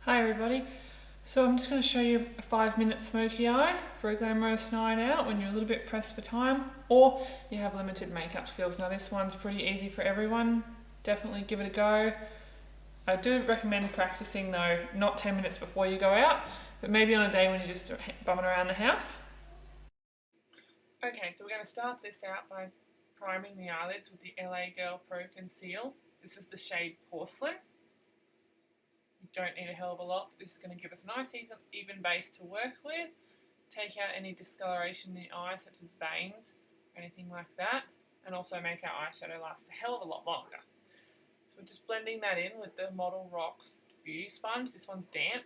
Hi everybody. So I'm just going to show you a 5-minute smoky eye for a glamorous night out when you're a little bit pressed for time or you have limited makeup skills. Now this one's pretty easy for everyone. Definitely give it a go. I do recommend practicing though, not 10 minutes before you go out, but maybe on a day when you're just bumming around the house. Okay, so we're going to start this out by priming the eyelids with the LA Girl Pro Conceal. This is the shade Porcelain. You don't need a hell of a lot, but this is going to give us a nice even base to work with. Take out any discoloration in the eye, such as veins or anything like that, and also make our eyeshadow last a hell of a lot longer. So we're just blending that in with the Model Rocks Beauty Sponge. This one's damp.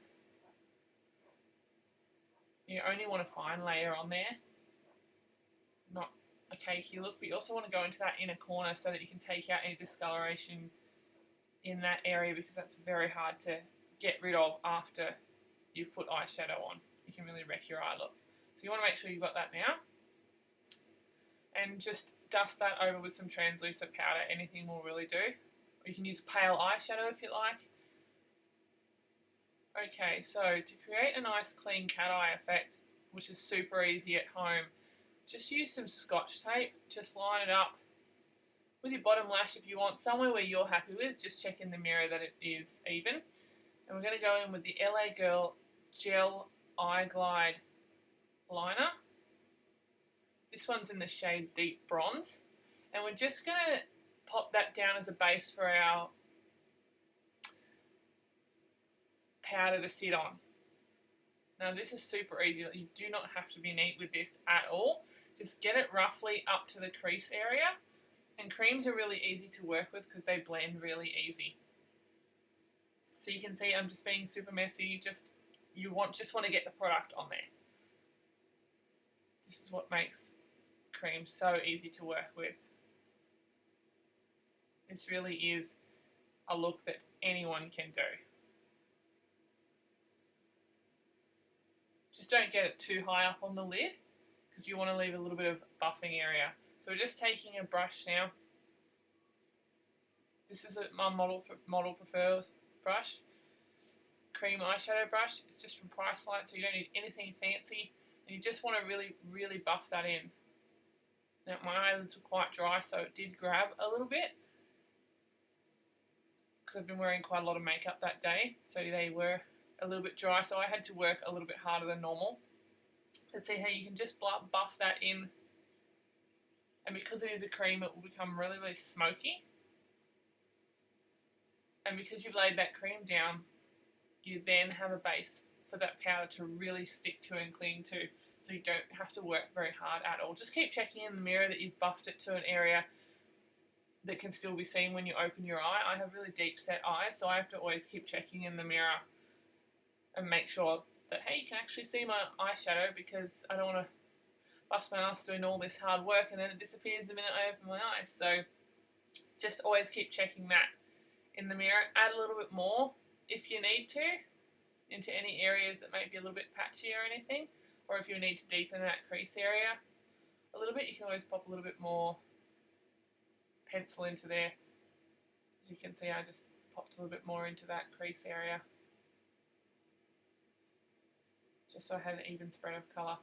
You only want a fine layer on there, not a cakey look, but you also want to go into that inner corner so that you can take out any discoloration in that area, because that's very hard to get rid of after you've put eyeshadow on. You can really wreck your eye look. So you want to make sure you've got that now. And just dust that over with some translucent powder. Anything will really do. Or you can use pale eyeshadow if you like. Okay, so to create a nice clean cat eye effect, which is super easy at home, just use some Scotch tape. Just line it up with your bottom lash if you want, somewhere where you're happy with. Just check in the mirror that it is even. And we're going to go in with the LA Girl Gel Eye Glide Liner. This one's in the shade Deep Bronze. And we're just going to pop that down as a base for our powder to sit on. Now this is super easy. You do not have to be neat with this at all. Just get it roughly up to the crease area. And creams are really easy to work with because they blend really easy. So you can see I'm just being super messy. Just want to get the product on there. This is what makes cream so easy to work with. This really is a look that anyone can do. Just don't get it too high up on the lid, because you want to leave a little bit of buffing area. So we're just taking a brush now. This is my Model Prefer brush, cream eyeshadow brush. It's just from Priceline, so you don't need anything fancy, and you just want to really, really buff that in. Now my eyelids were quite dry, so it did grab a little bit, because I've been wearing quite a lot of makeup that day, so they were a little bit dry, so I had to work a little bit harder than normal. Let's see how you can just buff that in. And because it is a cream, it will become really, really smoky. And because you've laid that cream down, you then have a base for that powder to really stick to and cling to, so you don't have to work very hard at all. Just keep checking in the mirror that you've buffed it to an area that can still be seen when you open your eye. I have really deep set eyes, so I have to always keep checking in the mirror and make sure that, hey, you can actually see my eyeshadow, because I don't want to bust my ass doing all this hard work and then it disappears the minute I open my eyes. So just always keep checking that in the mirror. Add a little bit more if you need to into any areas that may be a little bit patchy or anything, or if you need to deepen that crease area a little bit, you can always pop a little bit more pencil into there. As you can see, I just popped a little bit more into that crease area, just so I had an even spread of colour.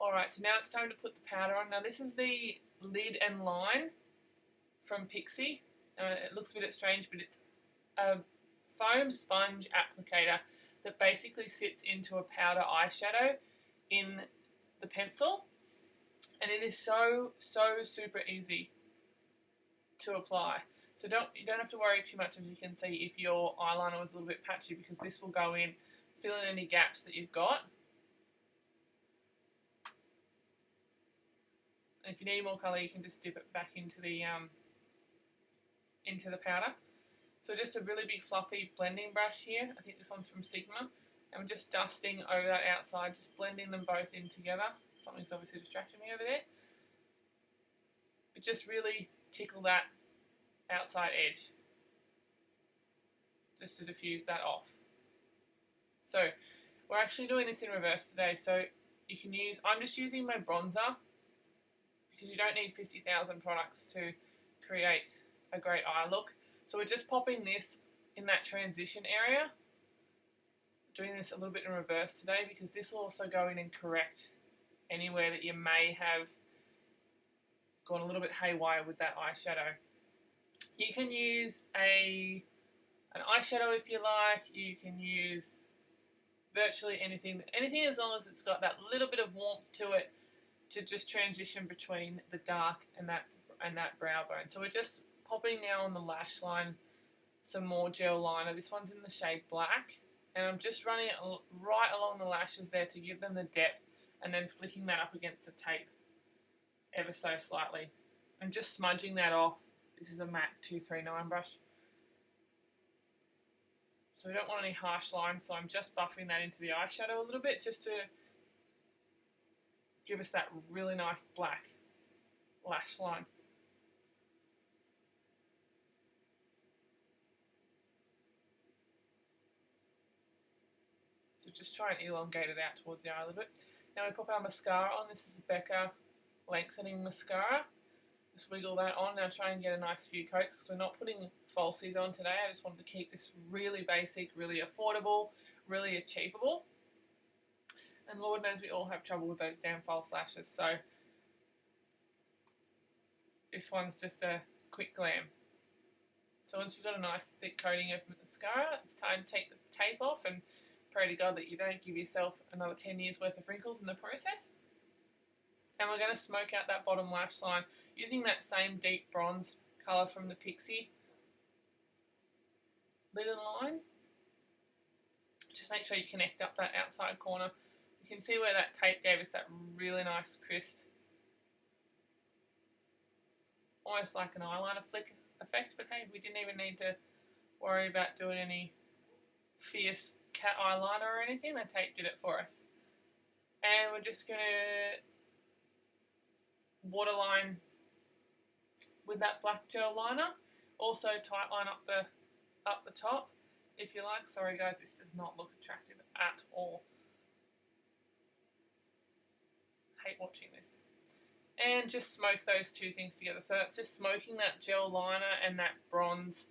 Alright, so now it's time to put the powder on. Now this is the Lid and Line from Pixie. It looks a bit strange, but it's a foam sponge applicator that basically sits into a powder eyeshadow in the pencil. And it is so super easy to apply. So you don't have to worry too much, as you can see, if your eyeliner was a little bit patchy, because this will go in, fill in any gaps that you've got. And if you need more colour, you can just dip it back into the powder. So just a really big fluffy blending brush here. I think this one's from Sigma. And we're just dusting over that outside, just blending them both in together. Something's obviously distracting me over there. But just really tickle that outside edge, just to diffuse that off. So we're actually doing this in reverse today. So you can use, I'm just using my bronzer, because you don't need 50,000 products to create a great eye look. So we're just popping this in that transition area doing this a little bit in reverse today because this will also go in and correct anywhere that you may have gone a little bit haywire with that eyeshadow. You can use an eyeshadow if you like. You can use virtually anything as long as it's got that little bit of warmth to it to just transition between the dark and that brow bone. So we're just popping now on the lash line some more gel liner. This one's in the shade Black, and I'm just running it right along the lashes there to give them the depth, and then flicking that up against the tape ever so slightly and just smudging that off. This is a MAC 239 brush, so we don't want any harsh lines, so I'm just buffing that into the eyeshadow a little bit just to give us that really nice black lash line. So just try and elongate it out towards the eye a little bit. Now we pop our mascara on. This is the Becca Lengthening Mascara. Just wiggle that on. Now try and get a nice few coats because we're not putting falsies on today. I just wanted to keep this really basic, really affordable, really achievable. And Lord knows we all have trouble with those damn false lashes. So this one's just a quick glam. So once you've got a nice thick coating of mascara, it's time to take the tape off and pray to God that you don't give yourself another 10 years worth of wrinkles in the process. And we're going to smoke out that bottom lash line using that same deep bronze colour from the Pixie linen line. Just make sure you connect up that outside corner. You can see where that tape gave us that really nice crisp, almost like an eyeliner flick effect, but hey, we didn't even need to worry about doing any fierce cat eyeliner or anything. The tape did it for us. And we're just going to waterline with that black gel liner. Also tightline up the top if you like. Sorry guys, this does not look attractive at all. Hate watching this. And just smoke those two things together. So that's just smoking that gel liner and that bronze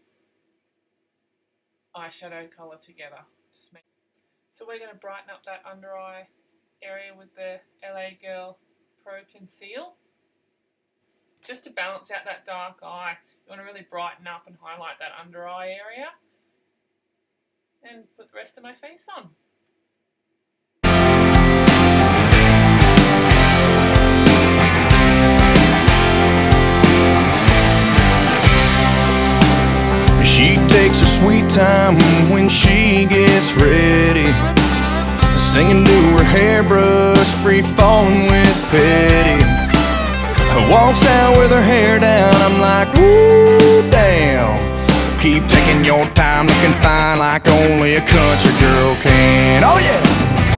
eyeshadow colour together. So we're going to brighten up that under eye area with the LA Girl Pro Conceal. Just to balance out that dark eye, you want to really brighten up and highlight that under eye area. And put the rest of my face on. She takes her sweet time when she gets ready, singing to her hairbrush, free falling with Petty. Walks out with her hair down, I'm like, woo, damn. Keep taking your time, looking fine like only a country girl can. Oh yeah!